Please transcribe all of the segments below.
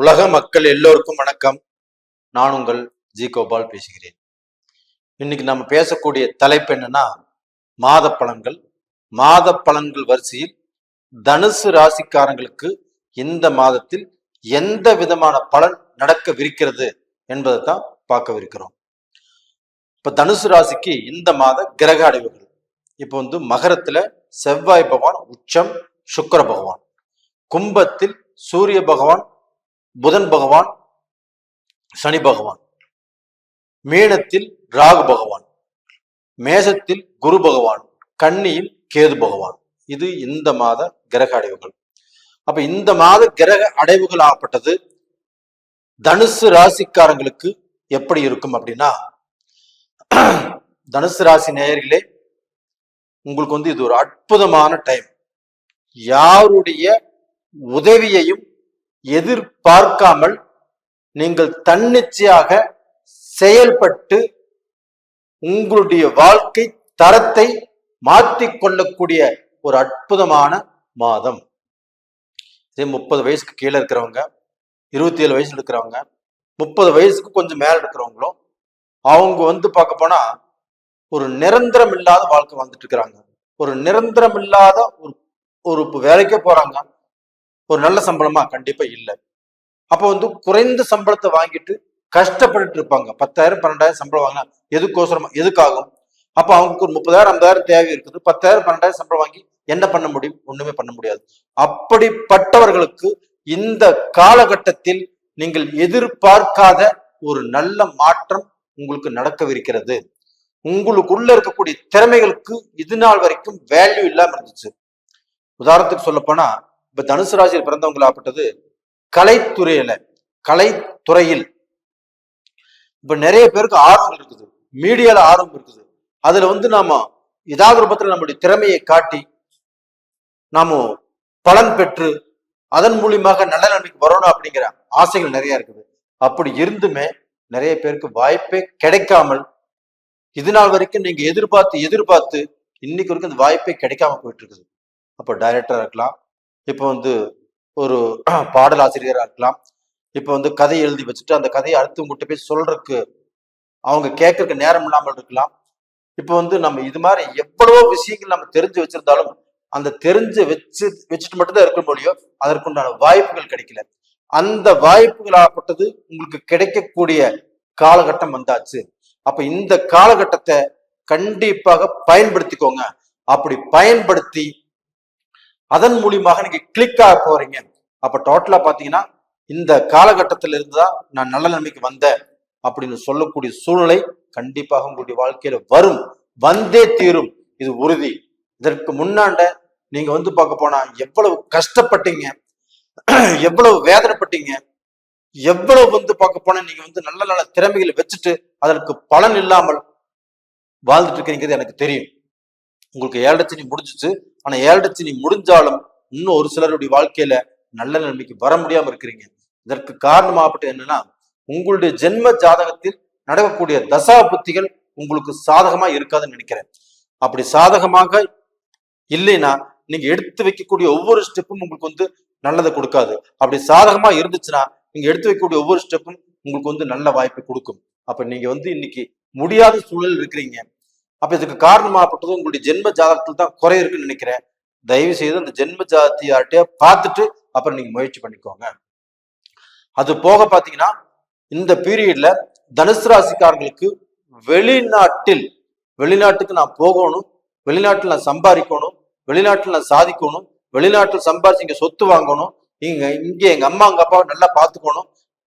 உலக மக்கள் எல்லோருக்கும் வணக்கம். நான் உங்கள் ஜி கோபால் பேசுகிறேன். இன்னைக்கு நம்ம பேசக்கூடிய தலைப்பு என்னன்னா மாத பலன்கள். மாத பலன்கள் வரிசையில் தனுசு ராசிக்காரங்களுக்கு இந்த மாதத்தில் எந்த விதமான பலன் நடக்கவிருக்கிறது என்பதை தான் பார்க்கவிருக்கிறோம். இப்ப தனுசு ராசிக்கு இந்த மாத கிரக அடைவுகள். இப்போ மகரத்துல செவ்வாய் பகவான் உச்சம், சுக்கிர பகவான். கும்பத்தில் சூரிய பகவான், புதன் பகவான், சனி பகவான். மீனத்தில் ராகு பகவான், மேசத்தில் குரு பகவான், கன்னியில் கேது பகவான். இது இந்த மாத கிரக அடைவுகள். அப்ப இந்த மாத கிரக அடைவுகள் ஆகப்பட்டது தனுசு ராசிக்காரங்களுக்கு எப்படி இருக்கும் அப்படின்னா, தனுசு ராசி நேயர்களே, உங்களுக்கு இது ஒரு அற்புதமான டைம். யாருடைய உதவியையும் எதிர்பார்க்காமல் நீங்கள் தன்னிச்சையாக செயல்பட்டு உங்களுடைய வாழ்க்கை தரத்தை மாற்றிக்கொள்ளக்கூடிய ஒரு அற்புதமான மாதம். 30 வயசுக்கு கீழே இருக்கிறவங்க, 27 வயசுல இருக்கிறவங்க, 30 வயசுக்கு கொஞ்சம் மேல இருக்கிறவங்களும் அவங்க பார்க்க போனா ஒரு நிரந்தரம் இல்லாத வாழ்க்கை வாழ்ந்துட்டு இருக்கிறாங்க. ஒரு நிரந்தரம் இல்லாத ஒரு வேலைக்கே போறாங்க. ஒரு நல்ல சம்பளமா கண்டிப்பா இல்லை. அப்ப குறைந்த சம்பளத்தை வாங்கிட்டு கஷ்டப்பட்டு இருப்பாங்க. 10,000 12,000 சம்பளம் வாங்கினா எதுக்காகும்? அப்ப அவங்களுக்கு ஒரு 30,000 50,000 தேவை இருக்குது. 10,000 12,000 சம்பளம் வாங்கி என்ன பண்ண முடியும்? ஒண்ணுமே பண்ண முடியாது. அப்படிப்பட்டவர்களுக்கு இந்த காலகட்டத்தில் நீங்கள் எதிர்பார்க்காத ஒரு நல்ல மாற்றம் உங்களுக்கு நடக்கவிருக்கிறது. உங்களுக்குள்ள இருக்கக்கூடிய திறமைகளுக்கு இது நாள் வரைக்கும் வேல்யூ இல்லாம இருந்துச்சு. உதாரணத்துக்கு சொல்ல போனா, இப்ப தனுசு ராசியில் பிறந்தவங்களாகப்பட்டது கலைத்துறையில் இப்ப நிறைய பேருக்கு ஆர்வம் இருக்குது, மீடியால ஆர்வம் இருக்குது. அதுல நாம ஏதாவது ரூபத்துல நம்முடைய திறமையை காட்டி நாம பலன் பெற்று அதன் மூலியமாக நல்ல நிலைமைக்கு வரணும் அப்படிங்கிற ஆசைகள் நிறைய இருக்குது. அப்படி இருந்துமே நிறைய பேருக்கு வாய்ப்பே கிடைக்காமல் இது நாள் வரைக்கும் நீங்க எதிர்பார்த்து இன்னைக்கு வரைக்கும் அந்த வாய்ப்பே கிடைக்காம போயிட்டு இருக்குது. அப்போ டைரக்டரா இருக்கலாம், இப்போ ஒரு பாடல் ஆசிரியராக இருக்கலாம், இப்போ கதை எழுதி வச்சுட்டு அந்த கதையை அடுத்தவங்கிட்ட போய் சொல்றதுக்கு அவங்க கேட்கறதுக்கு நேரம் இல்லாமல் இருக்கலாம். இப்போ நம்ம இது மாதிரி எவ்வளவோ விஷயங்கள் நம்ம தெரிஞ்சு வச்சிருந்தாலும் அந்த தெரிஞ்சு வச்சுட்டு மட்டும்தான் இருக்க முடியும். அதற்குண்டான வாய்ப்புகள் கிடைக்கல. அந்த வாய்ப்புகள் ஆகப்பட்டது உங்களுக்கு கிடைக்கக்கூடிய காலகட்டம் வந்தாச்சு. அப்ப இந்த காலகட்டத்தை கண்டிப்பாக பயன்படுத்திக்கோங்க. அப்படி பயன்படுத்தி அதன் மூலியமாக நீங்க கிளிக் ஆக போறீங்க. அப்ப டோட்டலா பாத்தீங்கன்னா இந்த காலகட்டத்தில இருந்துதான் நான் நல்ல நிலைமைக்கு வந்தேன் அப்படின்னு சொல்லக்கூடிய சூழ்நிலை கண்டிப்பாக உங்களுடைய வாழ்க்கையில வரும், வந்தே தீரும். இது உறுதி. இதற்கு முன்னாண்ட நீங்க பார்க்க போனா எவ்வளவு கஷ்டப்பட்டீங்க, எவ்வளவு வேதனைப்பட்டீங்க, எவ்வளவு பார்க்க போனா நீங்க நல்ல நல்ல திறமைகளை வச்சுட்டு அதற்கு பலன் இல்லாமல் வாழ்ந்துட்டு இருக்கீங்கிறது எனக்கு தெரியும். உங்களுக்கு 7 சனி முடிஞ்சிச்சு. ஆனா 7 சனி முடிஞ்சாலும் இன்னும் ஒரு சிலருடைய வாழ்க்கையில நல்ல நிலைமைக்கு வர முடியாம இருக்கிறீங்க. இதற்கு காரணமாகப்பட்ட என்னன்னா, உங்களுடைய ஜென்ம ஜாதகத்தில் நடக்கக்கூடிய தசா புத்திகள் உங்களுக்கு சாதகமா இருக்காதுன்னு நினைக்கிறேன். அப்படி சாதகமாக இல்லைன்னா நீங்க எடுத்து வைக்கக்கூடிய ஒவ்வொரு ஸ்டெப்பும் உங்களுக்கு நல்லதை கொடுக்காது. அப்படி சாதகமா இருந்துச்சுன்னா நீங்க எடுத்து வைக்கக்கூடிய ஒவ்வொரு ஸ்டெப்பும் உங்களுக்கு நல்ல வாய்ப்பை கொடுக்கும். அப்ப நீங்க இன்னைக்கு முடியாத சூழல் இருக்கிறீங்க. அப்ப இதுக்கு காரணமாகப்பட்டது உங்களுடைய ஜென்ம ஜாதகத்தில் தான் குறை இருக்குன்னு நினைக்கிறேன். தயவு செய்து அந்த ஜென்ம ஜாதகத்தையார்ட்டையே பார்த்துட்டு அப்புறம் நீங்க முயற்சி பண்ணிக்கோங்க. அது போக பாத்தீங்கன்னா இந்த பீரியட்ல தனுசு ராசிக்காரங்களுக்கு வெளிநாட்டுக்கு நான் போகணும், வெளிநாட்டில் நான் சம்பாதிக்கணும், வெளிநாட்டில் நான் சாதிக்கணும், வெளிநாட்டில் சம்பாதிச்சு இங்க சொத்து வாங்கணும், இங்க எங்க அம்மா எங்க அப்பாவை நல்லா பார்த்துக்கணும்,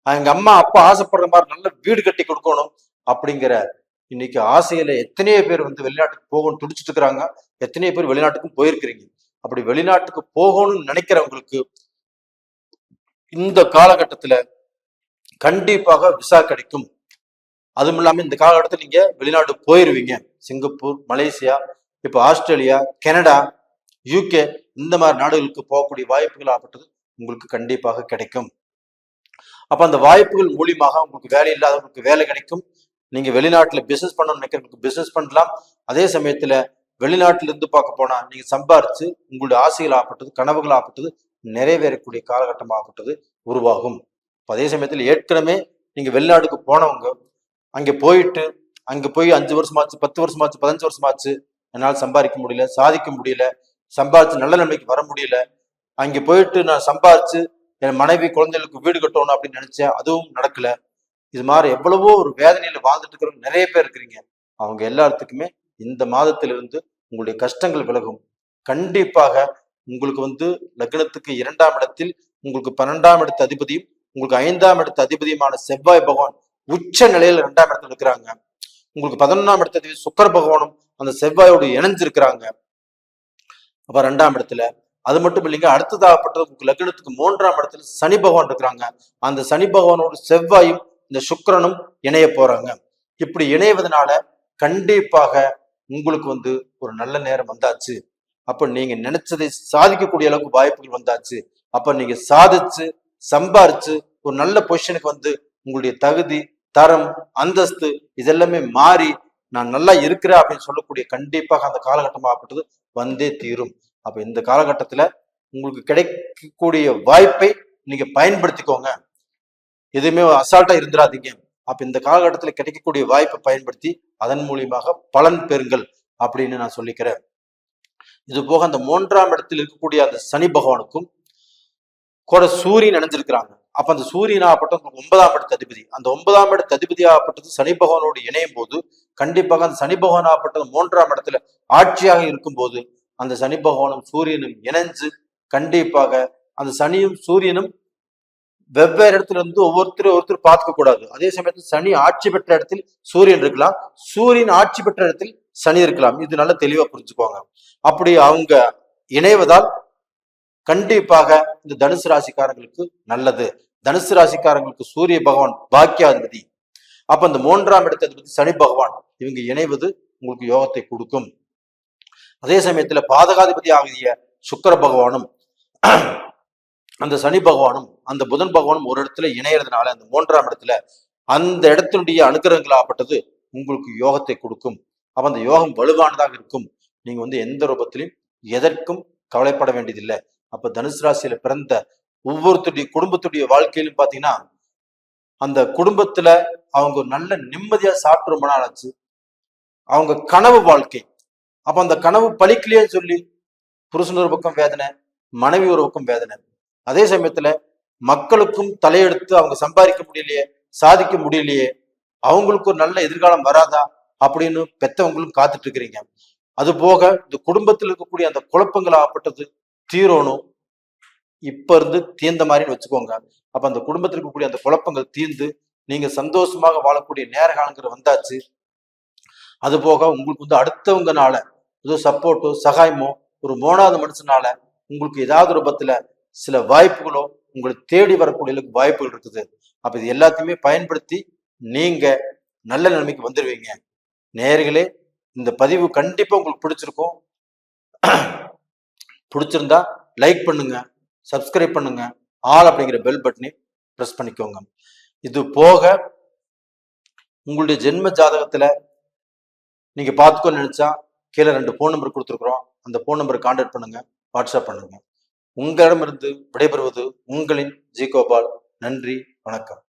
எங்க அம்மா அப்பா ஆசைப்படுற மாதிரி நல்ல வீடு கட்டி கொடுக்கணும் அப்படிங்கிற இன்னைக்கு ஆசையில எத்தனையோ பேர் வெளிநாட்டுக்கு போகணும்னு துடிச்சிட்டு இருக்கிறாங்க. எத்தனையோ பேர் வெளிநாட்டுக்கும் போயிருக்கிறீங்க. அப்படி வெளிநாட்டுக்கு போகணும்னு நினைக்கிறவங்களுக்கு இந்த காலகட்டத்துல கண்டிப்பாக விசா கிடைக்கும். அதுவும் இல்லாம இந்த காலகட்டத்தில் நீங்க வெளிநாட்டு போயிருவீங்க. சிங்கப்பூர், மலேசியா, இப்போ ஆஸ்திரேலியா, கனடா, UK இந்த மாதிரி நாடுகளுக்கு போகக்கூடிய வாய்ப்புகள் ஆகப்பட்டது உங்களுக்கு கண்டிப்பாக கிடைக்கும். அப்ப அந்த வாய்ப்புகள் மூலியமாக உங்களுக்கு வேலை இல்லாதவங்களுக்கு வேலை கிடைக்கும். நீங்க வெளிநாட்டுல பிசினஸ் பண்ணணும்னு நினைக்கிறவங்களுக்கு பிசினஸ் பண்ணலாம். அதே சமயத்துல வெளிநாட்டுல இருந்து பார்க்க போனா நீங்க சம்பாரிச்சு உங்களுடைய ஆசைகள் ஆகப்பட்டது, கனவுகள் ஆகப்பட்டது நிறைவேறக்கூடிய காலகட்டம் ஆகப்பட்டது உருவாகும். அதே சமயத்தில் ஏற்கனவே நீங்க வெளிநாடுக்கு போனவங்க அங்கே போயிட்டு அங்க போய் 5 வருஷமாச்சு, 10 வருஷமாச்சு, 15 வருஷமாச்சு, என்னால் சம்பாதிக்க முடியல, சாதிக்க முடியல, சம்பாதிச்சு நல்ல நிலைமைக்கு வர முடியல, அங்க போயிட்டு நான் சம்பாதிச்சு என் மனைவி குழந்தைகளுக்கு வீடு கட்டணும் அப்படின்னு நினைச்சேன், அதுவும் நடக்கல. இது மாதிரி எவ்வளவோ ஒரு வேதனையில வாழ்ந்துட்டு இருக்கிறவங்க நிறைய பேர் இருக்கிறீங்க. அவங்க எல்லாத்துக்குமே இந்த மாதத்திலிருந்து உங்களுடைய கஷ்டங்கள் விலகும். கண்டிப்பாக உங்களுக்கு லக்னத்துக்கு 2ஆம் இடத்தில் உங்களுக்கு 12ஆம் இடத்து அதிபதியும் உங்களுக்கு 5ஆம் இடத்து அதிபதியுமான செவ்வாய் பகவான் உச்ச நிலையில 2ஆம் இடத்துல இருக்கிறாங்க. உங்களுக்கு 11ஆம் இடத்து அதிபதி சுக்கர பகவானும் அந்த செவ்வாயோடு இணைஞ்சிருக்கிறாங்க. அப்ப 2ஆம் இடத்துல அது மட்டும் இல்லைங்க, அடுத்ததாகப்பட்டது உங்களுக்கு லக்னத்துக்கு 3ஆம் இடத்துல சனி பகவான் இருக்கிறாங்க. அந்த சனி பகவானோட செவ்வாயும் இந்த சுக்கிரனும் இணைய போறாங்க. இப்படி இணைவதனால கண்டிப்பாக உங்களுக்கு ஒரு நல்ல நேரம் வந்தாச்சு. அப்ப நீங்க நினைச்சதை சாதிக்கக்கூடிய அளவுக்கு வாய்ப்புகள் வந்தாச்சு. அப்ப நீங்க சாதிச்சு சம்பாரிச்சு ஒரு நல்ல பொசிஷனுக்கு உங்களுடைய தகுதி, தரம், அந்தஸ்து இதெல்லாமே மாறி நான் நல்லா இருக்கிறேன் அப்படின்னு சொல்லக்கூடிய கண்டிப்பாக அந்த காலகட்டமாகப்பட்டது வந்தே தீரும். அப்ப இந்த காலகட்டத்துல உங்களுக்கு கிடைக்கக்கூடிய வாய்ப்பை நீங்க பயன்படுத்திக்கோங்க. எதுவுமே அசால்ட்டா இருந்துடாதீங்க. அப்ப இந்த காலகட்டத்துல கிடைக்கக்கூடிய வாய்ப்பை பயன்படுத்தி அதன் மூலியமாக பலன் பெறுங்கள் அப்படின்னு நான் சொல்லிக்கிறேன். இது போக அந்த 3ஆம் இடத்தில் இருக்கக்கூடிய அந்த சனி பகவானுக்கும் கூட சூரியன் இணைஞ்சிருக்கிறாங்க. அப்ப அந்த சூரியன் ஆகப்பட்டது 9ஆம் இடத்து அதிபதி. அந்த 9ஆம் இடத்து அதிபதி ஆகப்பட்டது சனி பகவானோடு இணையும் போது கண்டிப்பாக அந்த சனி பகவான் ஆகப்பட்டது 3ஆம் இடத்துல ஆட்சியாக இருக்கும் போது அந்த சனி பகவானும் சூரியனும் இணைஞ்சு கண்டிப்பாக அந்த சனியும் சூரியனும் வெவ்வேறு இடத்துல இருந்து ஒருத்தர் பார்த்துக்க கூடாது. அதே சமயத்தில் சனி ஆட்சி பெற்ற இடத்தில் சூரியன் இருக்கலாம், சூரியன் ஆட்சி பெற்ற இடத்தில் சனி இருக்கலாம். இது நல்லா தெளிவா புரிஞ்சுக்கோங்க. அப்படி அவங்க இணைவதால் கண்டிப்பாக இந்த தனுசு ராசிக்காரங்களுக்கு நல்லது. தனுசு ராசிக்காரங்களுக்கு சூரிய பகவான் பாக்கியாதிபதி. அப்ப இந்த 3ஆம் இடத்து அதிபதி சனி பகவான் இவங்க இணைவது உங்களுக்கு யோகத்தை கொடுக்கும். அதே சமயத்துல பாதகாதிபதி ஆகிய சுக்கிர பகவானும் அந்த சனி பகவானும் அந்த புதன் பகவானும் ஒரு இடத்துல இணையறதுனால அந்த 3ஆம் இடத்துல அந்த இடத்தினுடைய அனுகிரகங்கள் ஆகப்பட்டது உங்களுக்கு யோகத்தை கொடுக்கும். அப்ப அந்த யோகம் வலுவானதாக இருக்கும். நீங்க எந்த ரூபத்திலையும் எதற்கும் கவலைப்பட வேண்டியதில்லை. அப்ப தனுசு ராசியில பிறந்த ஒவ்வொருத்தருடைய குடும்பத்துடைய வாழ்க்கையிலும் பாத்தீங்கன்னா அந்த குடும்பத்துல அவங்க நல்ல நிம்மதியா சாப்பிட்டு ரொம்ப நாள் ஆச்சு. அவங்க கனவு வாழ்க்கை, அப்ப அந்த கனவு பலிக்கலையே சொல்லி புருஷன் ஒரு பக்கம் வேதனை, மனைவி ஒரு பக்கம் வேதனை. அதே சமயத்துல மக்களுக்கும் தலையெடுத்து அவங்க சம்பாதிக்க முடியலையே, சாதிக்க முடியலையே, அவங்களுக்கு ஒரு நல்ல எதிர்காலம் வராதா அப்படின்னு பெத்தவங்களும் காத்துட்டு இருக்கிறீங்க. அது போக இந்த குடும்பத்தில் இருக்கக்கூடிய அந்த குழப்பங்கள் ஆகப்பட்டது தீரணும். இப்ப இருந்து தீர்ந்த மாதிரின்னு வச்சுக்கோங்க. அப்ப அந்த குடும்பத்தில் இருக்கக்கூடிய அந்த குழப்பங்கள் தீர்ந்து நீங்க சந்தோஷமாக வாழக்கூடிய நேர காலங்கள் வந்தாச்சு. அது போக உங்களுக்கு அடுத்தவங்கனால ஏதோ சப்போர்ட்டோ சகாயமோ ஒரு 3வது மனுஷனால உங்களுக்கு ஏதாவது ரூபத்துல சில வாய்ப்புகளோ உங்களை தேடி வரக்கூடிய வாய்ப்புகள் இருக்குது. அப்ப இது எல்லாத்தையுமே பயன்படுத்தி நீங்க நல்ல நிலைமைக்கு வந்துடுவீங்க. நேயர்களே, இந்த பதிவு கண்டிப்பா உங்களுக்கு பிடிச்சிருக்கும். பிடிச்சிருந்தா லைக் பண்ணுங்க, சப்ஸ்கிரைப் பண்ணுங்க, ஆல் அப்படிங்கிற பெல் பட்டனை பிரஸ் பண்ணிக்கோங்க. இது போக உங்களுடைய ஜென்ம ஜாதகத்துல நீங்க பார்த்துக்கோன்னு நினைச்சா கீழே 2 போன் நம்பர் கொடுத்துருக்குறோம். அந்த போன் நம்பரை கான்டாக்ட் பண்ணுங்க, வாட்ஸ்அப் பண்ணுங்க. உங்களிடமிருந்து விடைபெறுவது உங்களின் ஜி கோபால். நன்றி, வணக்கம்.